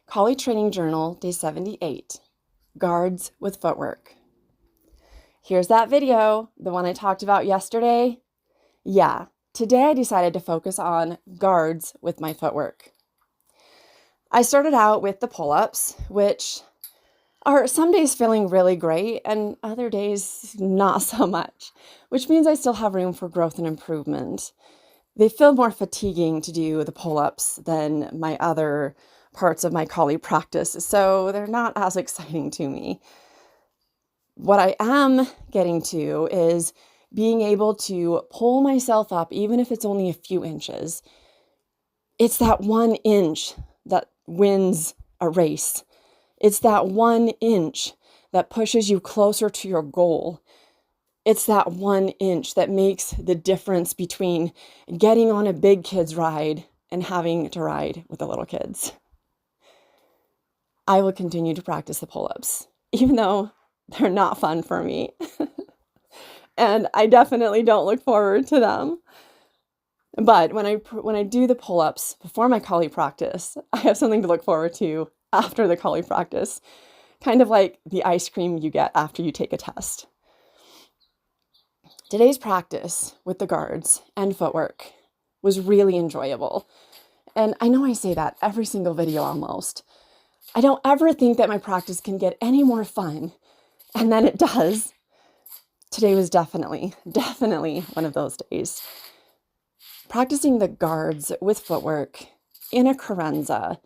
Collie Training Journal, Day 78, Guards with Footwork. Here's that video, the one I talked about yesterday. Yeah, today I decided to focus on guards with my footwork. I started out with the pull-ups, which are some days feeling really great and other days not so much, which means I still have room for growth and improvement. They feel more fatiguing to do the pull-ups than my other parts of my collie practice, so they're not as exciting to me. What I am getting to is being able to pull myself up, even if it's only a few inches. It's that 1 inch that wins a race. It's that 1 inch that pushes you closer to your goal. It's that 1 inch that makes the difference between getting on a big kid's ride and having to ride with the little kids. I will continue to practice the pull-ups, even though they're not fun for me. And I definitely don't look forward to them. But when I do the pull-ups before my collie practice, I have something to look forward to after the collie practice, kind of like the ice cream you get after you take a test. Today's practice with the guards and footwork was really enjoyable. And I know I say that every single video almost. I don't ever think that my practice can get any more fun, and then it does. Today was definitely one of those days. Practicing the guards with footwork in a carenza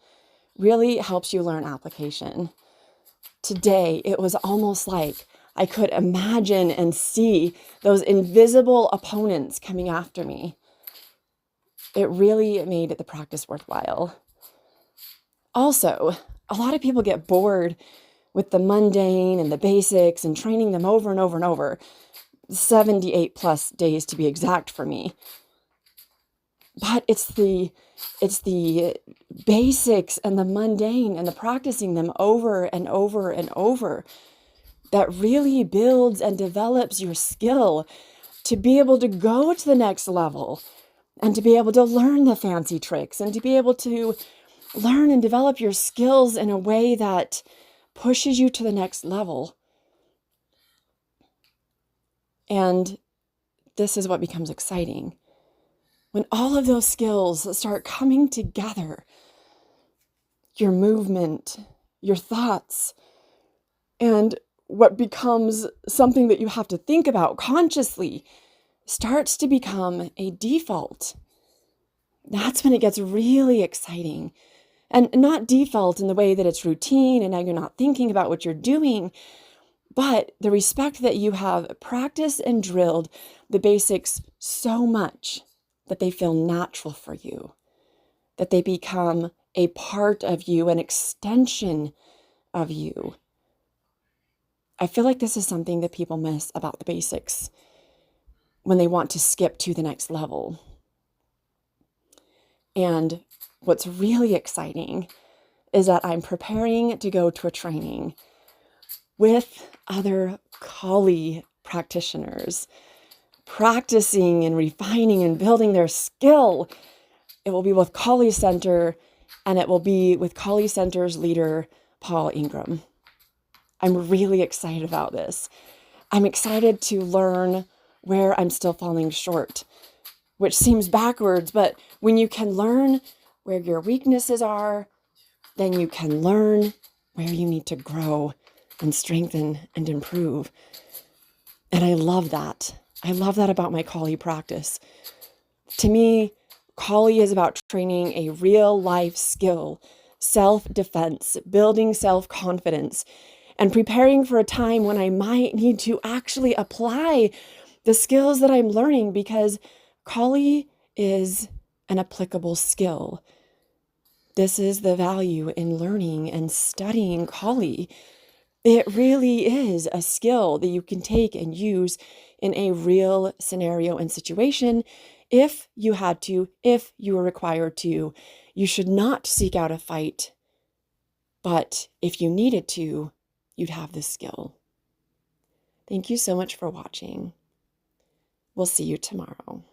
really helps you learn application. Today, it was almost like I could imagine and see those invisible opponents coming after me. It really made the practice worthwhile. Also, a lot of people get bored with the mundane and the basics and training them over and over and over. 78 plus days to be exact for me. But it's the basics and the mundane and the practicing them over and over and over that really builds and develops your skill to be able to go to the next level and to be able to learn the fancy tricks and to be able to learn and develop your skills in a way that pushes you to the next level. And this is what becomes exciting. When all of those skills start coming together, your movement, your thoughts, and what becomes something that you have to think about consciously starts to become a default. That's when it gets really exciting. And not default in the way that it's routine and now you're not thinking about what you're doing, but the respect that you have practiced and drilled the basics so much that they feel natural for you, that they become a part of you, an extension of you. I feel like this is something that people miss about the basics when they want to skip to the next level. And what's really exciting is that I'm preparing to go to a training with other collie practitioners, practicing and refining and building their skill. It will be with Collie Center, and it will be with Collie Center's leader, Paul Ingram. I'm really excited about this. I'm excited to learn where I'm still falling short, which seems backwards, but when you can learn where your weaknesses are, then you can learn where you need to grow and strengthen and improve. And I love that. I love that about my collie practice. To me, collie is about training a real life skill, self-defense, building self-confidence, and preparing for a time when I might need to actually apply the skills that I'm learning, because collie is an applicable skill. This is the value in learning and studying collie. It really is a skill that you can take and use in a real scenario and situation if you had to, if you were required to. You should not seek out a fight, but if you needed to, you'd have this skill. Thank you so much for watching. We'll see you tomorrow.